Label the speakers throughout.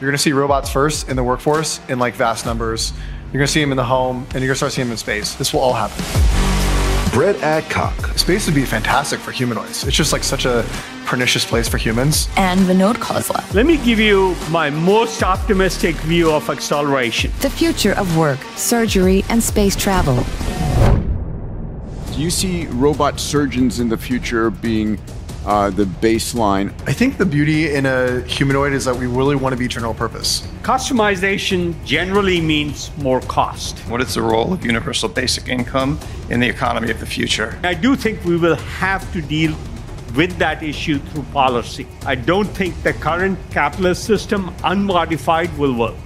Speaker 1: You're going to see robots first in the workforce in like vast numbers. You're going to see them in the home, and you're going to start seeing them in space. This will all happen.
Speaker 2: Brett Adcock.
Speaker 1: Space would be fantastic for humanoids. It's just like such a pernicious place for humans.
Speaker 3: And Vinod Khosla.
Speaker 4: Let me give you my most optimistic view of acceleration.
Speaker 3: The future of work, surgery, and space travel.
Speaker 5: Do you see robot surgeons in the future being the baseline?
Speaker 1: I think the beauty in a humanoid is that we really want to be general purpose.
Speaker 4: Customization generally means more cost.
Speaker 6: What is the role of universal basic income in the economy of the future?
Speaker 4: I do think we will have to deal with that issue through policy. I don't think the current capitalist system, unmodified, will work.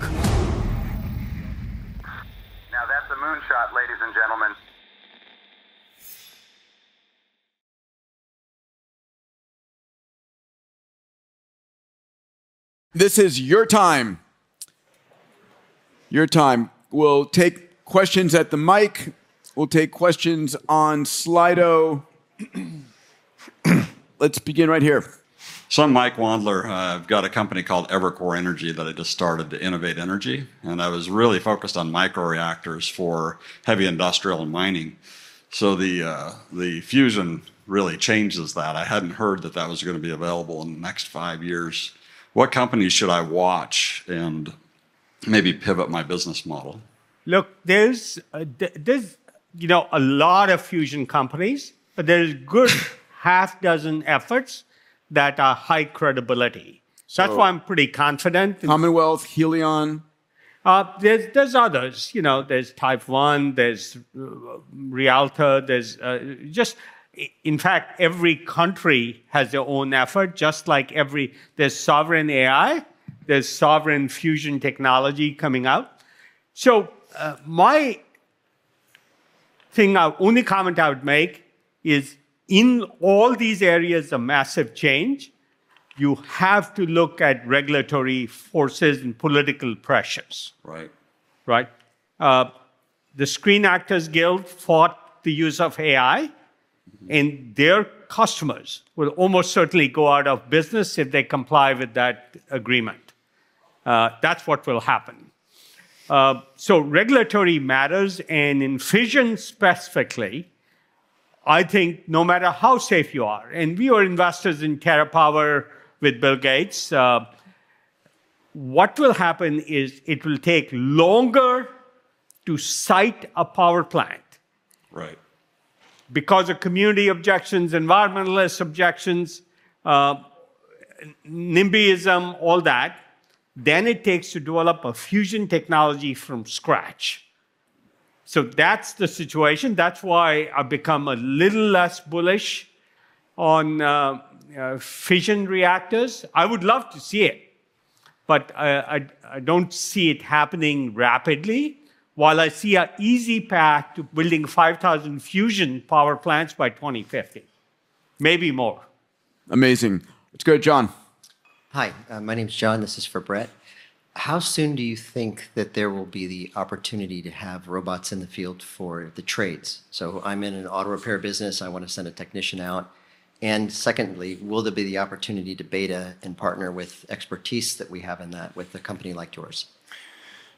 Speaker 7: Now that's a moonshot, ladies and gentlemen.
Speaker 5: This is your time. Your time. We'll take questions at the mic. We'll take questions on Slido. Let's begin right here.
Speaker 8: So I'm Mike Wandler. I've got a company called Evercore Energy that I just started to innovate energy. And I was really focused on microreactors for heavy industrial and mining. So the fusion really changes that. I hadn't heard that that was going to be available in the next 5 years. What companies should I watch and maybe pivot my business model?
Speaker 4: Look, there's a lot of fusion companies, but there's good half dozen efforts that are high credibility. So that's why I'm pretty confident.
Speaker 5: Commonwealth, Helion.
Speaker 4: There's others. There's Type 1, there's Rialto, there's in fact, every country has their own effort, just like there's sovereign AI, there's sovereign fusion technology coming out. So my only comment I would make is in all these areas of massive change, you have to look at regulatory forces and political pressures.
Speaker 8: Right.
Speaker 4: The Screen Actors Guild fought the use of AI, and their customers will almost certainly go out of business if they comply with that agreement. That's what will happen. So regulatory matters, and in fission specifically, I think no matter how safe you are, and we are investors in TerraPower with Bill Gates, what will happen is it will take longer to site a power plant.
Speaker 8: Right.
Speaker 4: Because of community objections, environmentalist objections, NIMBYism, all that, then it takes to develop a fusion technology from scratch. So that's the situation. That's why I've become a little less bullish on fission reactors. I would love to see it, but I don't see it happening rapidly. While I see an easy path to building 5,000 fusion power plants by 2050, maybe more.
Speaker 5: Amazing. Let's go to John.
Speaker 9: Hi, my name's John. This is for Brett. How soon do you think that there will be the opportunity to have robots in the field for the trades? So I'm in an auto repair business. I want to send a technician out. And secondly, will there be the opportunity to beta and partner with expertise that we have in that with a company like yours?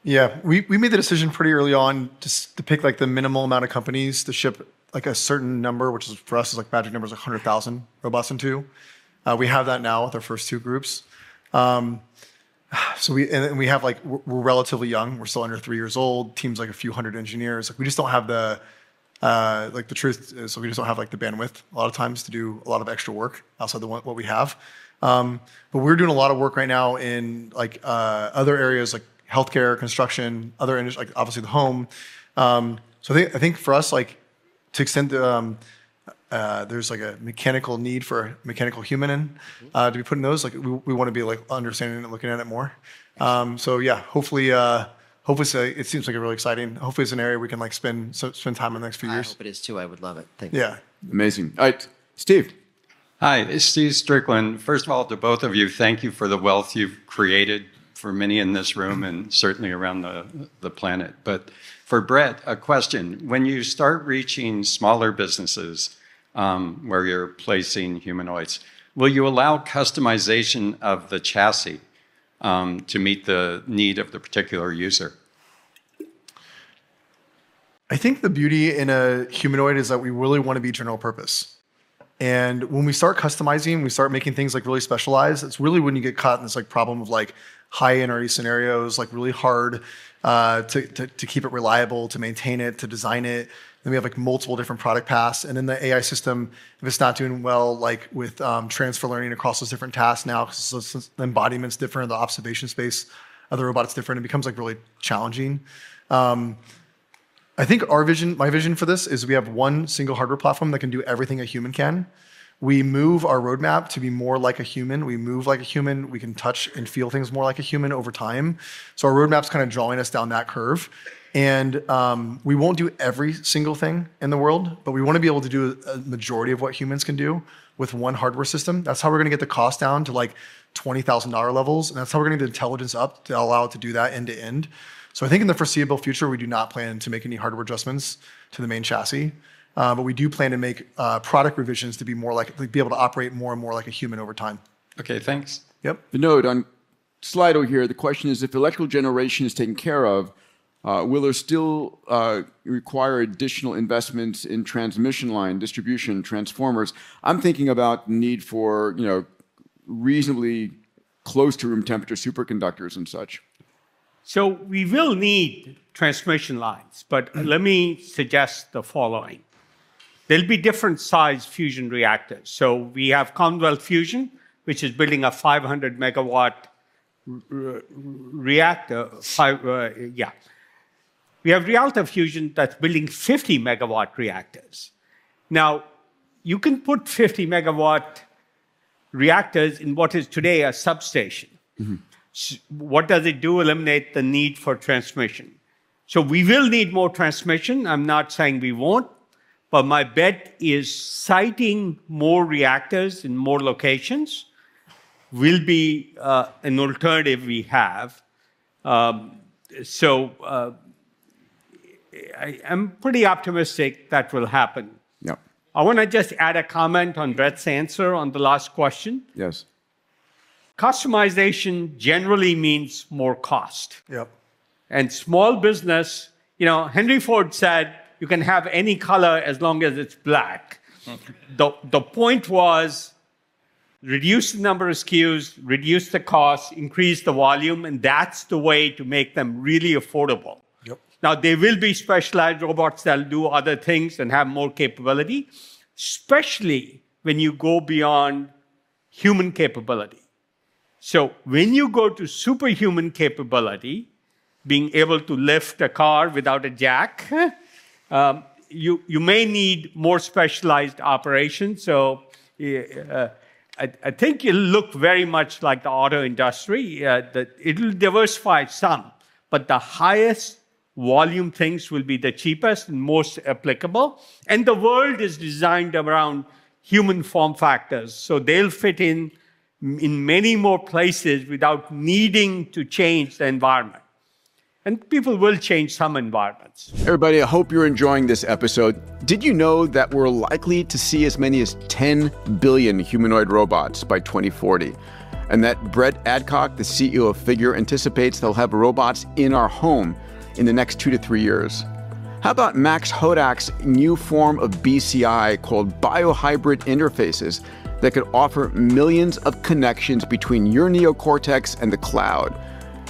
Speaker 1: Yeah, we made the decision pretty early on just to pick like the minimal amount of companies to ship like a certain number, which is for us is like magic numbers, like 100,000 robots into. We have that now with our first two groups. So we have like we're relatively young. We're still under 3 years old. Team's like a few hundred engineers. Like we just don't have the like the truth is, so we just don't have like the bandwidth a lot of times to do a lot of extra work outside what we have. But we're doing a lot of work right now in like other areas like healthcare, construction, other industries, like obviously the home. So I think for us, like to extend there's like a mechanical need for a mechanical human in to be put in those. Like we want to be like understanding and looking at it more. So yeah, hopefully it seems like a really exciting. Hopefully it's an area we can like spend time in the next few years.
Speaker 9: I hope it is too. I would love it. Thank you.
Speaker 1: Yeah,
Speaker 5: amazing. All right, Steve.
Speaker 10: Hi, it's Steve Strickland. First of all, to both of you, thank you for the wealth you've created for many in this room and certainly around the planet. But for Brett, a question. When you start reaching smaller businesses where you're placing humanoids, will you allow customization of the chassis to meet the need of the particular user?
Speaker 1: I think the beauty in a humanoid is that we really want to be general purpose. And when we start customizing, we start making things like really specialized, it's really when you get caught in this like problem of like high NRE scenarios, like really hard to keep it reliable, to maintain it, to design it. Then we have like multiple different product paths. And in the AI system, if it's not doing well, like with transfer learning across those different tasks now, because the embodiment's different, the observation space of the robot's different, it becomes like really challenging. I think my vision for this is we have one single hardware platform that can do everything a human can. We move our roadmap to be more like a human. We move like a human. We can touch and feel things more like a human over time. So our roadmap's kind of drawing us down that curve. And we won't do every single thing in the world, but we want to be able to do a majority of what humans can do with one hardware system. That's how we're going to get the cost down to like $20,000 levels. And that's how we're going to get the intelligence up to allow it to do that end to end. So I think in the foreseeable future, we do not plan to make any hardware adjustments to the main chassis, but we do plan to make product revisions to be more like able to operate more and more like a human over time.
Speaker 10: Okay, thanks.
Speaker 1: Yep.
Speaker 5: Vinod, on Slido here, the question is, if electrical generation is taken care of, will there still require additional investments in transmission line, distribution, transformers? I'm thinking about the need for, reasonably close to room temperature superconductors and such.
Speaker 4: So we will need transmission lines, but let me suggest the following. There'll be different size fusion reactors. So we have Commonwealth Fusion, which is building a 500 megawatt reactor. We have Rialta Fusion that's building 50 megawatt reactors. Now, you can put 50 megawatt reactors in what is today a substation. Mm-hmm. What does it do? Eliminate the need for transmission. So we will need more transmission. I'm not saying we won't, but my bet is siting more reactors in more locations will be an alternative we have. I'm pretty optimistic that will happen.
Speaker 5: Yep.
Speaker 4: I want to just add a comment on Brett's answer on the last question.
Speaker 5: Yes.
Speaker 4: Customization generally means more cost.
Speaker 1: Yep.
Speaker 4: And small business, Henry Ford said, you can have any color as long as it's black. The point was reduce the number of SKUs, reduce the cost, increase the volume, and that's the way to make them really affordable.
Speaker 1: Yep.
Speaker 4: Now, there will be specialized robots that will do other things and have more capability, especially when you go beyond human capability. So when you go to superhuman capability, being able to lift a car without a jack, you may need more specialized operations. So I think it'll look very much like the auto industry. It'll diversify some, but the highest volume things will be the cheapest and most applicable. And the world is designed around human form factors. So they'll fit in many more places without needing to change the environment. And people will change some environments.
Speaker 5: Everybody, I hope you're enjoying this episode. Did you know that we're likely to see as many as 10 billion humanoid robots by 2040? And that Brett Adcock, the CEO of Figure, anticipates they'll have robots in our home in the next 2 to 3 years. How about Max Hodak's new form of BCI called biohybrid interfaces that could offer millions of connections between your neocortex and the cloud?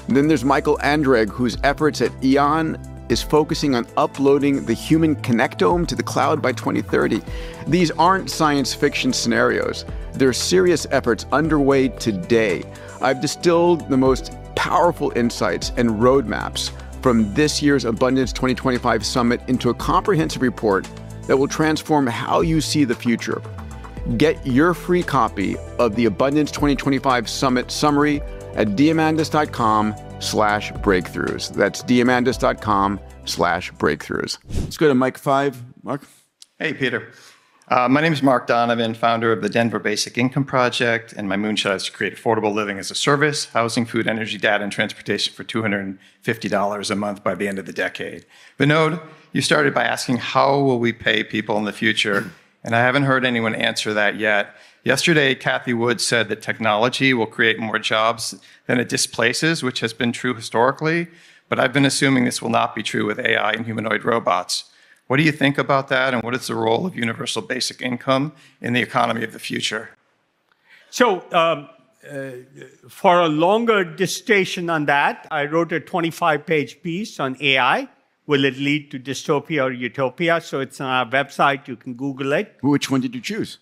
Speaker 5: And then there's Michael Andreg, whose efforts at Eon is focusing on uploading the human connectome to the cloud by 2030. These aren't science fiction scenarios. There are serious efforts underway today. I've distilled the most powerful insights and roadmaps from this year's Abundance 2025 Summit into a comprehensive report that will transform how you see the future. Get your free copy of the Abundance 2025 Summit Summary at diamandis.com/breakthroughs. That's diamandis.com/breakthroughs. Let's go to Mike 5. Mark?
Speaker 6: Hey, Peter. My name is Mark Donovan, founder of the Denver Basic Income Project, and my moonshot is to create affordable living as a service, housing, food, energy, data, and transportation for $250 a month by the end of the decade. Vinod, you started by asking how will we pay people in the future, And I haven't heard anyone answer that yet. Yesterday, Kathy Wood said that technology will create more jobs than it displaces, which has been true historically. But I've been assuming this will not be true with AI and humanoid robots. What do you think about that, and what is the role of universal basic income in the economy of the future?
Speaker 4: So, for a longer dissertation on that, I wrote a 25-page piece on AI. Will it lead to dystopia or utopia? So it's on our website. You can Google it.
Speaker 5: Which one did you choose?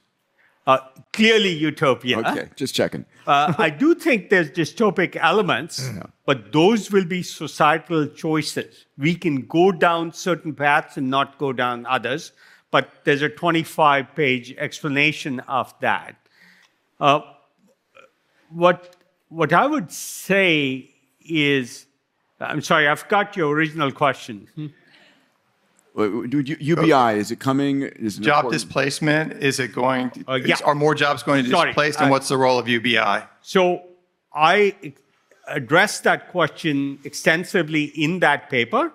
Speaker 4: Clearly utopia.
Speaker 5: Okay, just checking.
Speaker 4: I do think there's dystopic elements, but those will be societal choices. We can go down certain paths and not go down others, but there's a 25-page explanation of that. What I would say is, I'm sorry, I forgot your original question.
Speaker 5: UBI, is it coming? Is it
Speaker 6: Job displacement, is it going to, are more jobs going to be displaced, and what's the role of UBI?
Speaker 4: So I addressed that question extensively in that paper,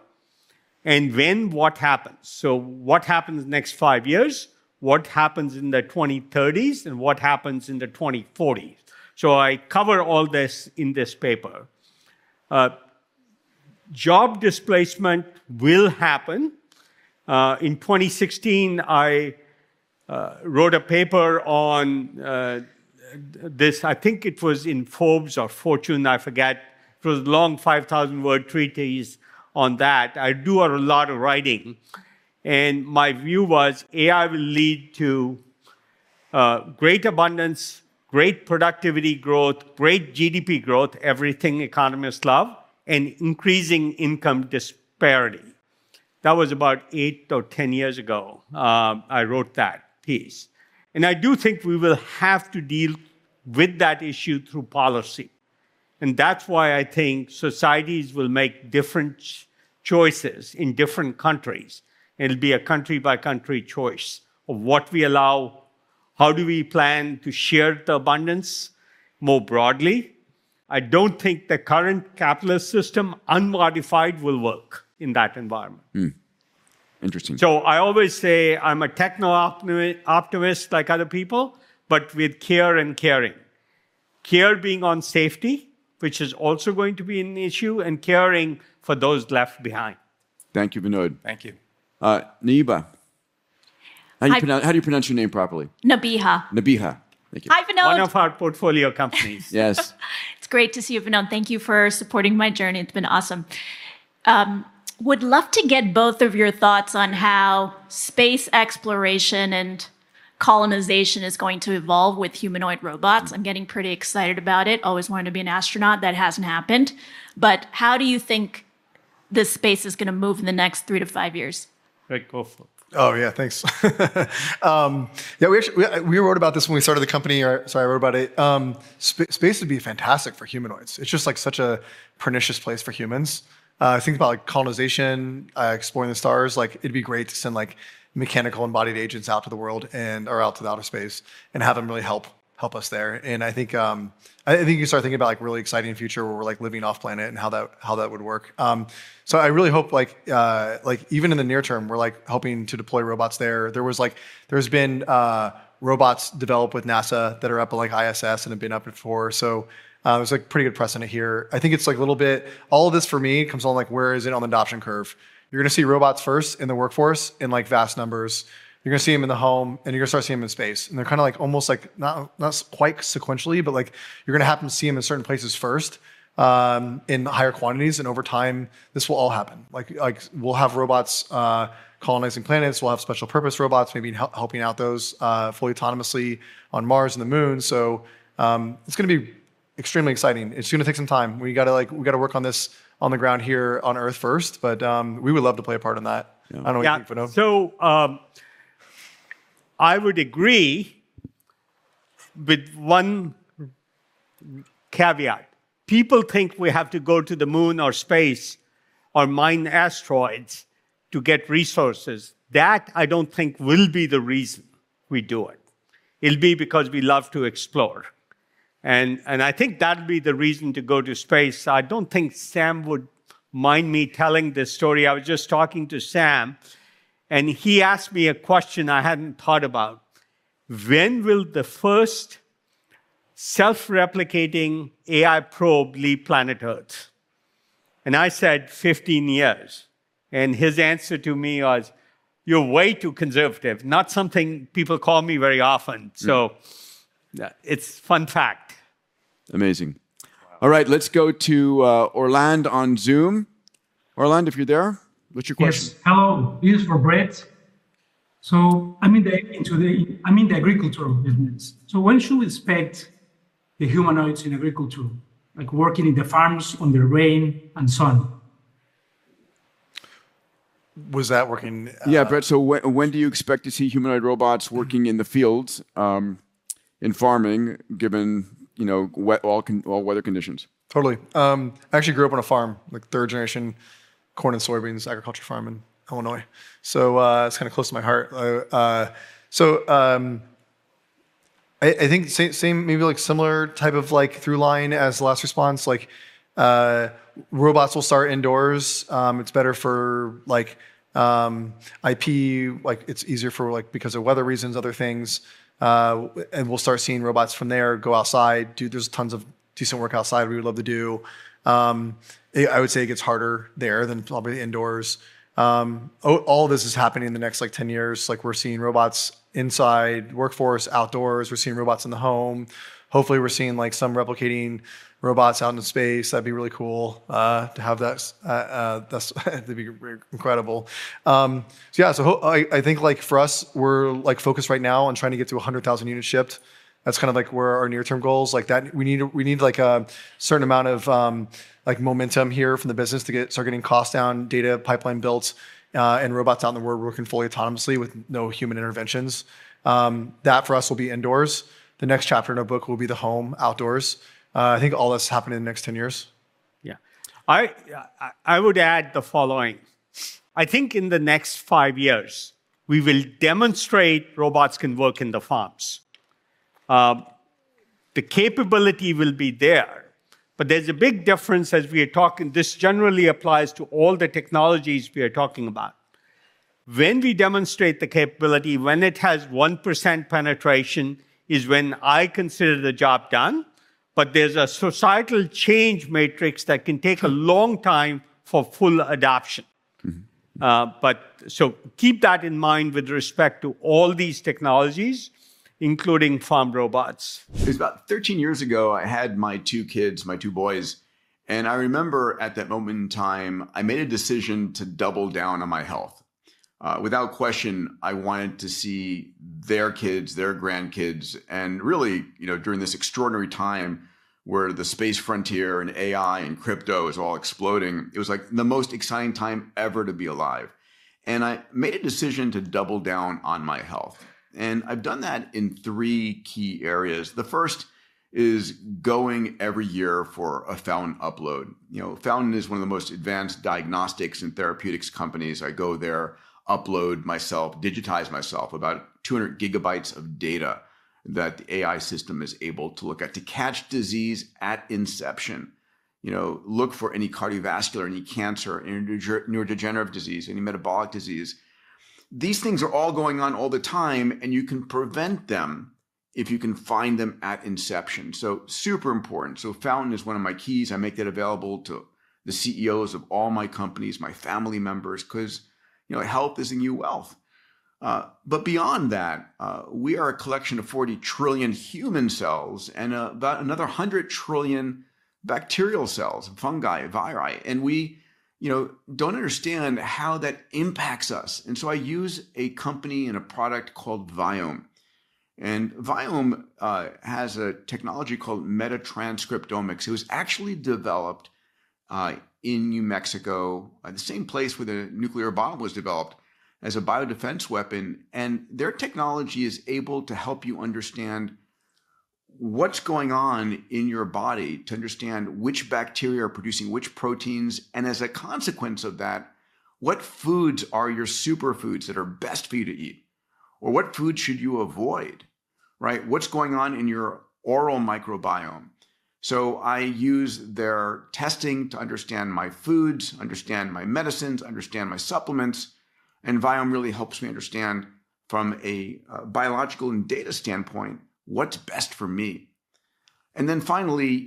Speaker 4: and what happens. So what happens next 5 years, what happens in the 2030s, and what happens in the 2040s. So I cover all this in this paper. Job displacement will happen. In 2016, I wrote a paper on this. I think it was in Forbes or Fortune, I forget. It was a long 5,000-word treatise on that. I do a lot of writing. And my view was AI will lead to great abundance, great productivity growth, great GDP growth, everything economists love, and increasing income disparity. That was about 8 or 10 years ago. I wrote that piece. And I do think we will have to deal with that issue through policy. And that's why I think societies will make different choices in different countries. It'll be a country-by-country choice of what we allow, how do we plan to share the abundance more broadly. I don't think the current capitalist system, unmodified, will work in that environment.
Speaker 5: Interesting.
Speaker 4: So I always say I'm a techno-optimist like other people, but with care and caring. Care being on safety, which is also going to be an issue, and caring for those left behind.
Speaker 5: Thank you, Vinod.
Speaker 6: Thank you.
Speaker 5: Naiba, how do you pronounce your name properly?
Speaker 11: Nabiha.
Speaker 5: Nabiha. Thank you.
Speaker 11: Hi, Vinod.
Speaker 4: One of our portfolio companies.
Speaker 5: Yes.
Speaker 11: It's great to see you, Vinod. Thank you for supporting my journey. It's been awesome. Would love to get both of your thoughts on how space exploration and colonization is going to evolve with humanoid robots. I'm getting pretty excited about it. Always wanted to be an astronaut. That hasn't happened. But how do you think this space is going to move in the next 3 to 5 years?
Speaker 4: Right, go for it.
Speaker 1: Oh, yeah, thanks. We wrote about this when we started the company. I wrote about it. Space would be fantastic for humanoids. It's just like such a pernicious place for humans. Think about like colonization, exploring the stars. Like it'd be great to send like mechanical embodied agents out to the world or out to the outer space and have them really help us there. And I think you start thinking about like really exciting future where we're like living off planet and how that would work. So I really hope like even in the near term, we're like hoping to deploy robots there. There's been robots developed with NASA that are up at like ISS and have been up before. So there's like pretty good precedent here. I think it's like a little bit, all of this for me comes on like, where is it on the adoption curve? You're gonna see robots first in the workforce in like vast numbers. You're gonna see them in the home and you're gonna start seeing them in space. And they're kind of like almost like, not quite sequentially, but like you're gonna happen to see them in certain places first in higher quantities. And over time, this will all happen. Like we'll have robots colonizing planets. We'll have special purpose robots, maybe helping out those fully autonomously on Mars and the moon. So it's gonna be extremely exciting. It's going to take some time. We got to work on this on the ground here on Earth first, but we would love to play a part in that. Yeah. I don't know what you think, Vinod.
Speaker 4: So I would agree with one caveat. People think we have to go to the moon or space or mine asteroids to get resources. That I don't think will be the reason we do it. It'll be because we love to explore. And I think that'll be the reason to go to space. I don't think Sam would mind me telling this story. I was just talking to Sam, And he asked me a question I hadn't thought about. When will the first self-replicating AI probe leave planet Earth? And I said 15 years. And his answer to me was, you're way too conservative. Not something people call me very often. So it's fun fact.
Speaker 5: Amazing. All right, let's go to Orlando on Zoom. Orlando, if you're there, what's your question?
Speaker 12: Yes, hello. This is for Brett. So I'm in the agricultural business. So when should we expect the humanoids in agriculture, like working in the farms on the rain and sun?
Speaker 1: Was that working?
Speaker 5: Yeah, Brett. So when do you expect to see humanoid robots working in the fields, in farming, given all weather conditions?
Speaker 1: Totally. I actually grew up on a farm, like third generation corn and soybeans agriculture farm in Illinois. So it's kind of close to my heart. I think same maybe like similar type of like through line as the last response. Like robots will start indoors. It's better for like IP. Like it's easier for like because of weather reasons, other things. And we'll start seeing robots from there go outside. There's tons of decent work outside we would love to do. I would say it gets harder there than probably indoors. All of this is happening in the next like 10 years. Like we're seeing robots inside workforce, outdoors. We're seeing robots in the home. Hopefully we're seeing like some replicating robots out in space. That'd be really cool to have that. That'd be incredible. So I think like for us, we're like focused right now on trying to get to 100,000 units shipped. That's kind of like where our near-term goals. Like that, we need like a certain amount of like momentum here from the business to start getting costs down, data pipeline built, and robots out in the world working fully autonomously with no human interventions. That for us will be indoors. The next chapter in our book will be the home, outdoors. I think all this happening in the next 10 years.
Speaker 4: Yeah, I would add the following. I think in the next 5 years, we will demonstrate robots can work in the farms. The capability will be there, but there's a big difference as we are talking. This generally applies to all the technologies we are talking about. When we demonstrate the capability, when it has 1% penetration, is when I consider the job done. But there's a societal change matrix that can take a long time for full adoption. So keep that in mind with respect to all these technologies, including farm robots.
Speaker 5: It was about 13 years ago, I had my two kids, my two boys, and I remember at that moment in time, I made a decision to double down on my health. Without question, I wanted to see their kids, their grandkids, and really, during this extraordinary time where the space frontier and AI and crypto is all exploding, it was like the most exciting time ever to be alive. And I made a decision to double down on my health. And I've done that in 3 key areas. The first is going every year for a Fountain upload. Fountain is one of the most advanced diagnostics and therapeutics companies. I go there, upload myself, digitize myself, about 200 gigabytes of data that the AI system is able to look at to catch disease at inception. Look for any cardiovascular, any cancer, any neurodegenerative disease, any metabolic disease. These things are all going on all the time, and you can prevent them if you can find them at inception. So super important. So Fountain is one of my keys. I make that available to the CEOs of all my companies, my family members, because health is the new wealth. But beyond that, we are a collection of 40 trillion human cells and about another 100 trillion bacterial cells, fungi, viri. And we don't understand how that impacts us. And so I use a company and a product called Viome. And Viome has a technology called metatranscriptomics. It was actually developed in New Mexico, the same place where the nuclear bomb was developed, as a biodefense weapon. And their technology is able to help you understand what's going on in your body, to understand which bacteria are producing which proteins. And as a consequence of that, what foods are your superfoods that are best for you to eat? Or what foods should you avoid, right? What's going on in your oral microbiome? So I use their testing to understand my foods, understand my medicines, understand my supplements, And Viome really helps me understand from a biological and data standpoint what's best for me. And then finally,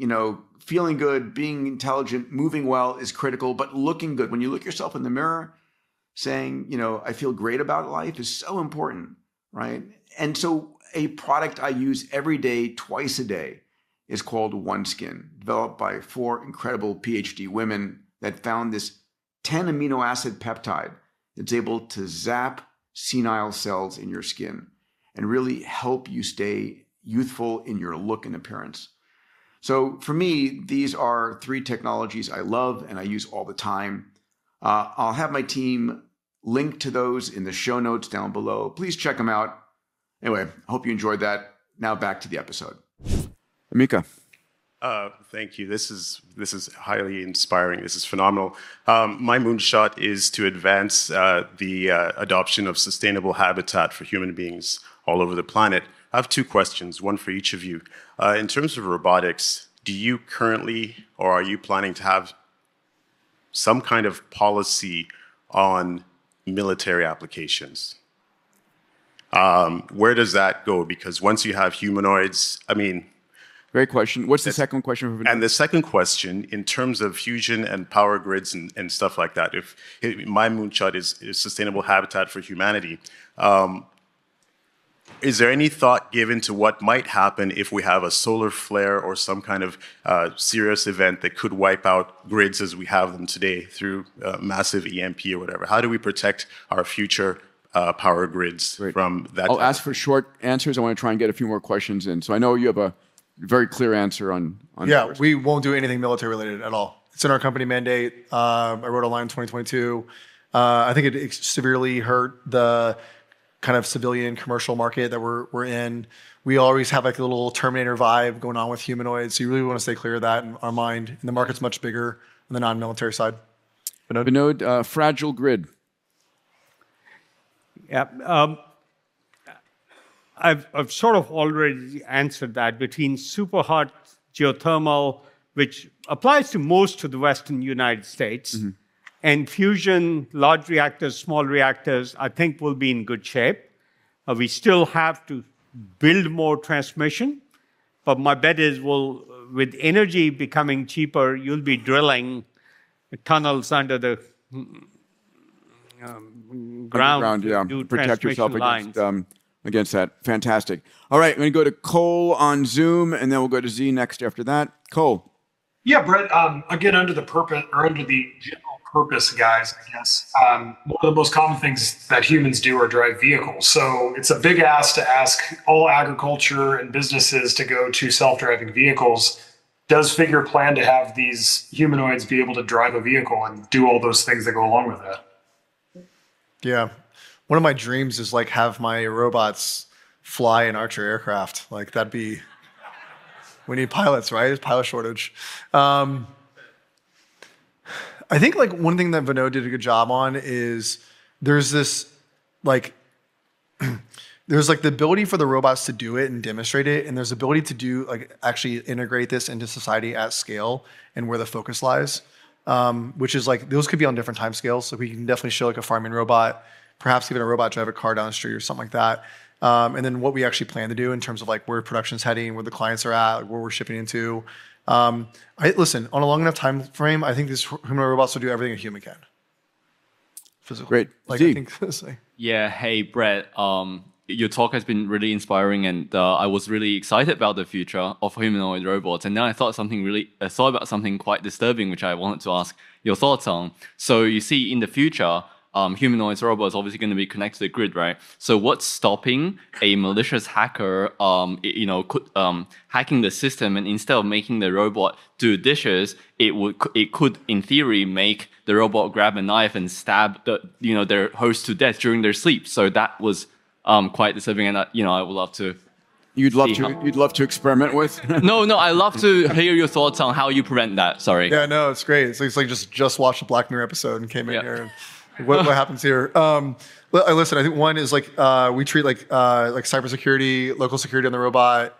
Speaker 5: feeling good, being intelligent, moving well is critical, but looking good. When you look yourself in the mirror, saying, I feel great about life is so important, right? And so a product I use every day, twice a day, is called OneSkin, developed by 4 incredible PhD women that found this 10 amino acid peptide that's able to zap senile cells in your skin and really help you stay youthful in your look and appearance. So for me, these are 3 technologies I love and I use all the time. I'll have my team link to those in the show notes down below. Please check them out. Anyway, I hope you enjoyed that. Now back to the episode. Amika.
Speaker 13: Thank you. This is highly inspiring. This is phenomenal. My moonshot is to advance the adoption of sustainable habitat for human beings all over the planet. I have 2 questions, one for each of you. In terms of robotics, do you currently or are you planning to have some kind of policy on military applications? Where does that go? Because once you have humanoids,
Speaker 5: Great question. What's the second question?
Speaker 13: And the second question, in terms of fusion and power grids and stuff like that, if my moonshot is sustainable habitat for humanity, is there any thought given to what might happen if we have a solar flare or some kind of serious event that could wipe out grids as we have them today through massive EMP or whatever? How do we protect our future power grids from that?
Speaker 5: I'll ask for short answers. I want to try and get a few more questions in. So I know you have a very clear answer on
Speaker 1: yeah, we won't do anything military related at all. It's in our company mandate. I wrote a line in 2022. I think it severely hurt the kind of civilian commercial market that we're in. We always have like a little Terminator vibe going on with humanoids. So you really want to stay clear of that in our mind. And the market's much bigger on the non-military side.
Speaker 5: Vinod, fragile grid.
Speaker 4: Yeah. I've sort of already answered that between super hot geothermal, which applies to most of the Western United States, and fusion, large reactors, small reactors, I think will be in good shape. We still have to build more transmission, but my bet is with energy becoming cheaper, you'll be drilling tunnels under the ground
Speaker 5: yeah.
Speaker 4: to do
Speaker 5: Protect yourself
Speaker 4: lines.
Speaker 5: Against that. Fantastic. All right, I'm going to go to Cole on Zoom, and then we'll go to Z next after that. Cole.
Speaker 14: Yeah, Brett, again, under the purpose or under the general purpose, guys, I guess, one of the most common things that humans do are drive vehicles. So it's a big ask to ask all agriculture and businesses to go to self-driving vehicles. Does Figure plan to have these humanoids be able to drive a vehicle and do all those things that go along with that?
Speaker 1: Yeah. One of my dreams is like have my robots fly an Archer aircraft. Like that'd be, we need pilots, right? There's pilot shortage. I think like one thing that Vinod did a good job on is there's this like, there's like the ability for the robots to do it and demonstrate it. And there's ability to do like actually integrate this into society at scale and where the focus lies, which is like, those could be on different time scales. So we can definitely show like a farming robot, perhaps even a robot drive a car down the street or something like that. And then what we actually plan to do in terms of like where production's heading, where the clients are at, like where we're shipping into. Listen, on a long enough time frame, I think these humanoid robots will do everything a human can. Physically.
Speaker 5: Great.
Speaker 1: Like, I think
Speaker 15: Yeah, hey, Brett. Your talk has been really inspiring, and I was really excited about the future of humanoid robots. And then I thought about something quite disturbing, which I wanted to ask your thoughts on. So you see, in the future, humanoid robots obviously going to be connected to the grid, right? So what's stopping a malicious hacker, hacking the system, and instead of making the robot do dishes, it could in theory make the robot grab a knife and stab their host to death during their sleep. So that was quite disturbing, and I would love to.
Speaker 5: You'd love to experiment with?
Speaker 15: No, I love to hear your thoughts on how you prevent that. Sorry.
Speaker 1: Yeah, no, it's great. It's like just watched a Black Mirror episode and came in here. And what happens here? Listen, I think one is like we treat like cybersecurity, local security on the robot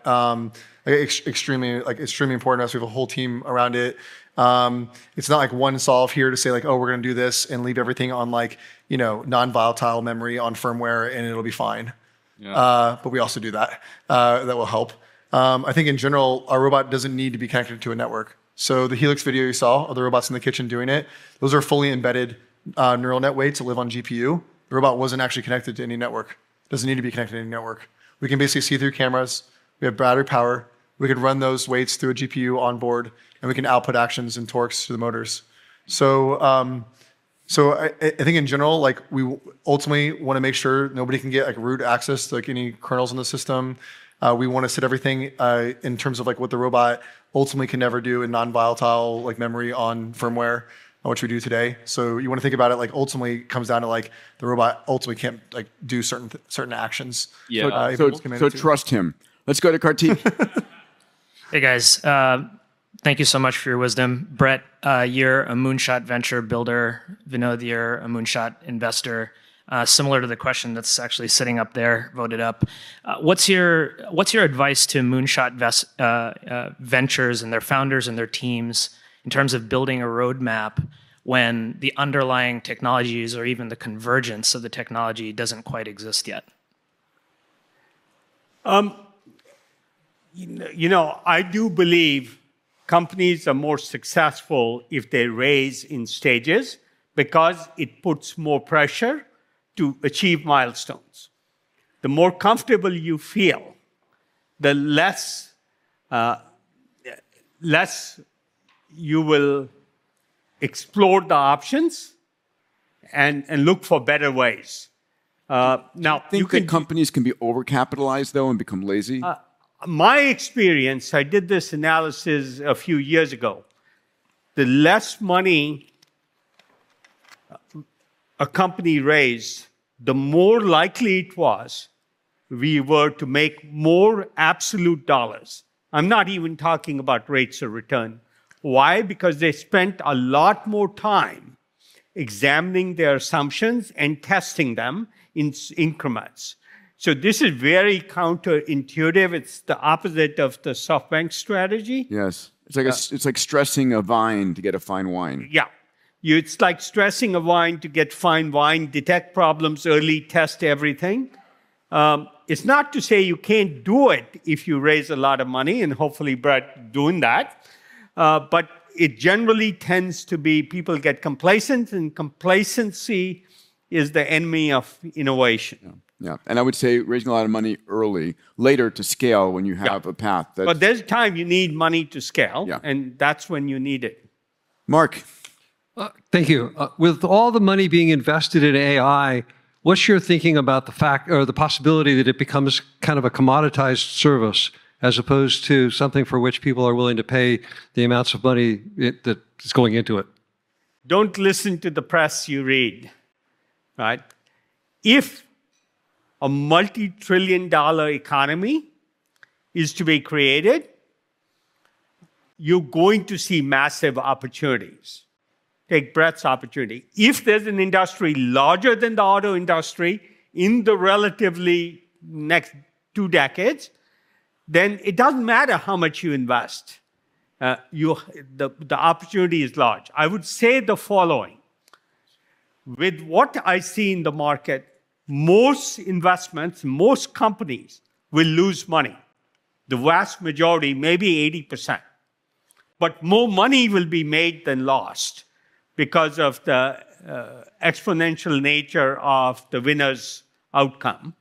Speaker 1: extremely important to us. We have a whole team around it. It's not like one solve here to say like, oh, we're going to do this and leave everything on like, non-volatile memory on firmware and it'll be fine. Yeah. But we also do that. That will help. I think in general, our robot doesn't need to be connected to a network. So the Helix video you saw of the robots in the kitchen doing it, those are fully embedded neural net weights that live on GPU. The robot wasn't actually connected to any network. Doesn't need to be connected to any network. We can basically see through cameras. We have battery power. We could run those weights through a GPU on board, and we can output actions and torques to the motors. So, I think in general, like we ultimately want to make sure nobody can get like root access to like any kernels in the system. We want to set everything in terms of like what the robot ultimately can never do in non-volatile like memory on firmware, which we do today. So you want to think about it like ultimately comes down to like the robot ultimately can't like do certain actions.
Speaker 5: Yeah. So trust him. Let's go to Kartik.
Speaker 16: Hey guys, thank you so much for your wisdom. Brett, you're a moonshot venture builder. Vinod, you're a moonshot investor. Similar to the question that's actually sitting up there, voted up. What's your advice to moonshot ventures and their founders and their teams in terms of building a roadmap when the underlying technologies or even the convergence of the technology doesn't quite exist yet?
Speaker 4: I do believe companies are more successful if they raise in stages because it puts more pressure to achieve milestones. The more comfortable you feel, the less you will explore the options and look for better ways. Now,
Speaker 5: you think companies can be overcapitalized though and become lazy?
Speaker 4: My experience, I did this analysis a few years ago. The less money a company raised, the more likely it was we were to make more absolute dollars. I'm not even talking about rates of return. Why? Because they spent a lot more time examining their assumptions and testing them in increments. So this is very counterintuitive. It's the opposite of the SoftBank strategy.
Speaker 5: Yes. It's like stressing a vine to get a fine wine.
Speaker 4: Yeah. It's like stressing a wine to get fine wine, detect problems early, test everything. It's not to say you can't do it if you raise a lot of money, and hopefully Brett doing that. But it generally tends to be people get complacent, and complacency is the enemy of innovation.
Speaker 5: Yeah, and I would say raising a lot of money early, later to scale when you have a path.
Speaker 4: But there's a time you need money to scale, and that's when you need it.
Speaker 5: Mark.
Speaker 17: Thank you. With all the money being invested in AI, what's your thinking about the fact or the possibility that it becomes kind of a commoditized service as opposed to something for which people are willing to pay the amounts of money that is going into it?
Speaker 4: Don't listen to the press you read, right? If a multi-trillion-dollar economy is to be created, you're going to see massive opportunities. Take Brett's opportunity. If there's an industry larger than the auto industry in the relatively next 2 decades, then it doesn't matter how much you invest. The opportunity is large. I would say the following. With what I see in the market, most investments, most companies will lose money. The vast majority, maybe 80%. But more money will be made than lost, because of the exponential nature of the winner's outcome.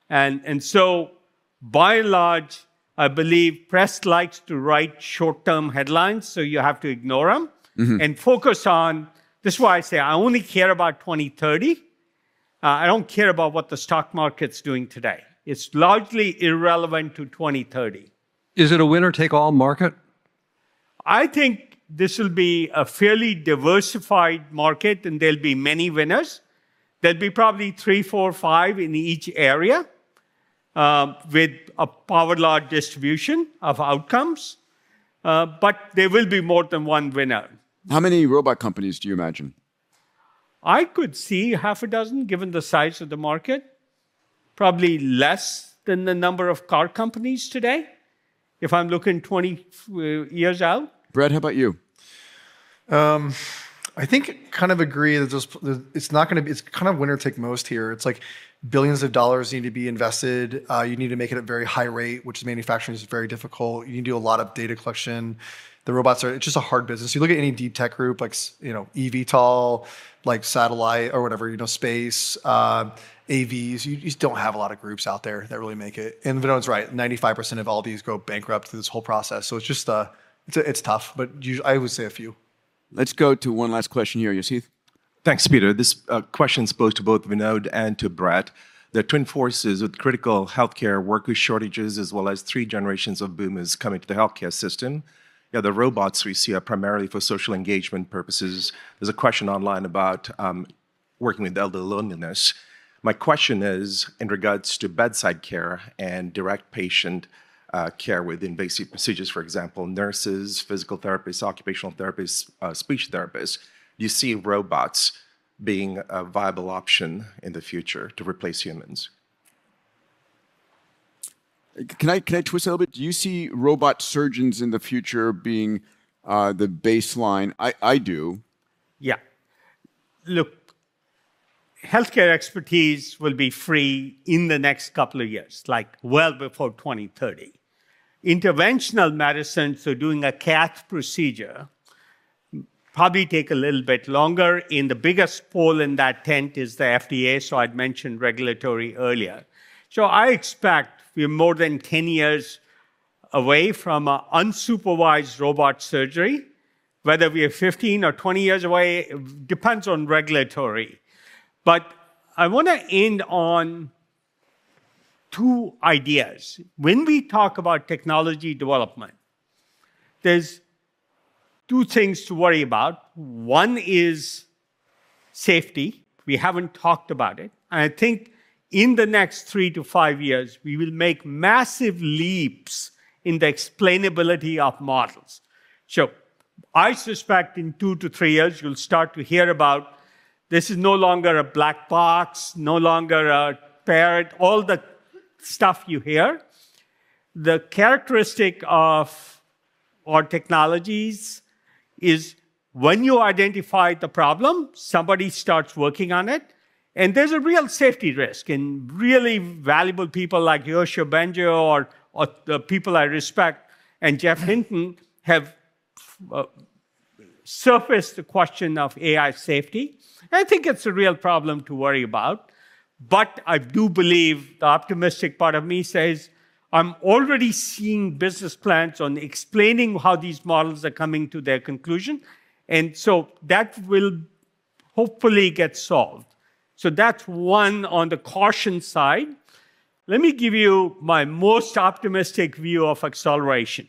Speaker 4: And so, by and large, I believe press likes to write short-term headlines, so you have to ignore them and focus on, this is why I say I only care about 2030. I don't care about what the stock market's doing today. It's largely irrelevant to 2030.
Speaker 17: Is it a winner-take-all market?
Speaker 4: I think this will be a fairly diversified market, and there'll be many winners. There'll be probably 3, 4, 5 in each area with a power law distribution of outcomes. But there will be more than one winner.
Speaker 5: How many robot companies do you imagine?
Speaker 4: I could see half a dozen, given the size of the market. Probably less than the number of car companies today, if I'm looking 20 years out.
Speaker 5: Brett, how about you?
Speaker 1: I think kind of agree that it's not going to be, it's kind of winner take most here. It's like billions of dollars need to be invested. You need to make it at very high rate, which is manufacturing is very difficult. You need to do a lot of data collection. The robots it's just a hard business. You look at any deep tech group, like, eVTOL, like satellite or whatever, space, AVs, you just don't have a lot of groups out there that really make it. And Vinod's right, 95% of all these go bankrupt through this whole process. So it's just, it's tough, but I would say a few.
Speaker 5: Let's go to one last question here, Yosith.
Speaker 18: Thanks, Peter. This question is posed to both Vinod and to Brett. The twin forces with critical healthcare worker shortages, as well as 3 generations of boomers coming to the healthcare system. Yeah, the robots we see are primarily for social engagement purposes. There's a question online about working with elder loneliness. My question is in regards to bedside care and direct patient care with invasive procedures, for example, nurses, physical therapists, occupational therapists, speech therapists. Do you see robots being a viable option in the future to replace humans?
Speaker 5: Can I twist a little bit? Do you see robot surgeons in the future being the baseline? I do.
Speaker 4: Yeah. Look, healthcare expertise will be free in the next couple of years, like well before 2030. Interventional medicine, so doing a cath procedure, probably take a little bit longer. In the biggest pole in that tent is the FDA, so I'd mentioned regulatory earlier. So I expect we're more than 10 years away from unsupervised robot surgery. Whether we are 15 or 20 years away, it depends on regulatory. But I want to end on 2 ideas. When we talk about technology development, there's 2 things to worry about. One is safety. We haven't talked about it. And I think in the next 3 to 5 years, we will make massive leaps in the explainability of models. So I suspect in 2 to 3 years, you'll start to hear about this is no longer a black box, no longer a parrot, all the stuff you hear. The characteristic of our technologies is when you identify the problem, somebody starts working on it, and there's a real safety risk. And really valuable people like Yoshio Bengio or the people I respect and Jeff Hinton have surfaced the question of AI safety. I think it's a real problem to worry about. But I do believe the optimistic part of me says, I'm already seeing business plans on explaining how these models are coming to their conclusion. And so that will hopefully get solved. So that's one on the caution side. Let me give you my most optimistic view of acceleration.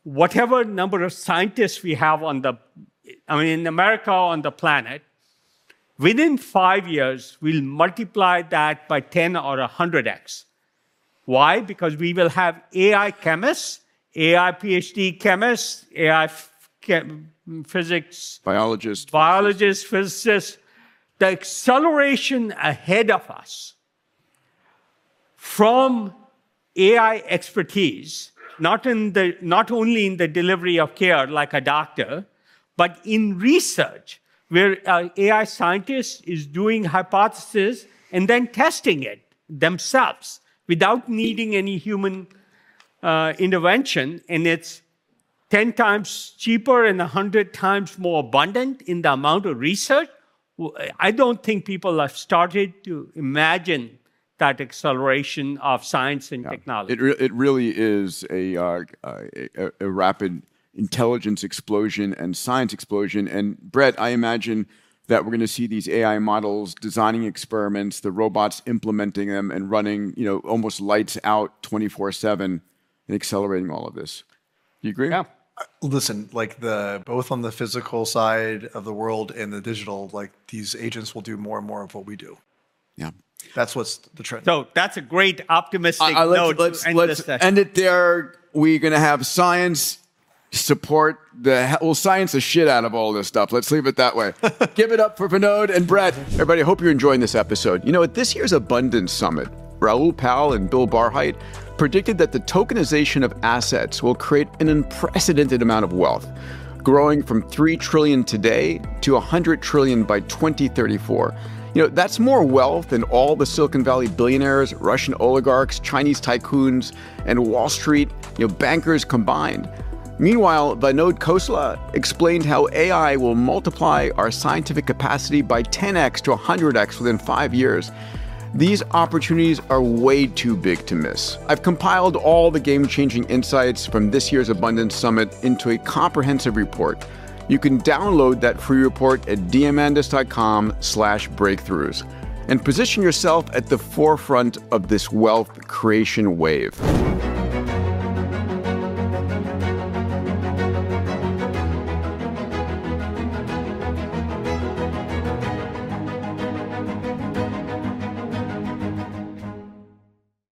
Speaker 4: Whatever number of scientists we have in America, on the planet, within 5 years, we'll multiply that by 10 or 100x. Why? Because we will have AI chemists, AI PhD chemists, AI physics, biologists, physicists. The acceleration ahead of us from AI expertise, not only in the delivery of care like a doctor, but in research, where an AI scientist is doing hypothesis and then testing it themselves without needing any human intervention. And it's 10 times cheaper and 100 times more abundant in the amount of research. I don't think people have started to imagine that acceleration of science and technology.
Speaker 5: It really is a rapid intelligence explosion and science explosion. And Brett, I imagine that we're going to see these AI models designing experiments, the robots implementing them and running, almost lights out 24/7 and accelerating all of this. Do you agree?
Speaker 4: Yeah.
Speaker 1: Listen, both on the physical side of the world and the digital, these agents will do more and more of what we do.
Speaker 5: Yeah.
Speaker 1: That's what's the trend.
Speaker 4: So that's a great optimistic note.
Speaker 5: Let's end it there. We're going to have science support science the shit out of all this stuff. Let's leave it that way. Give it up for Vinod and Brett. Everybody, I hope you're enjoying this episode. At this year's Abundance Summit, Raoul Pal and Bill Barheit predicted that the tokenization of assets will create an unprecedented amount of wealth. growing from 3 trillion today to 100 trillion by 2034. That's more wealth than all the Silicon Valley billionaires, Russian oligarchs, Chinese tycoons, and Wall Street, bankers combined. Meanwhile, Vinod Khosla explained how AI will multiply our scientific capacity by 10x to 100x within 5 years. These opportunities are way too big to miss. I've compiled all the game-changing insights from this year's Abundance Summit into a comprehensive report. You can download that free report at diamandis.com/breakthroughs and position yourself at the forefront of this wealth creation wave.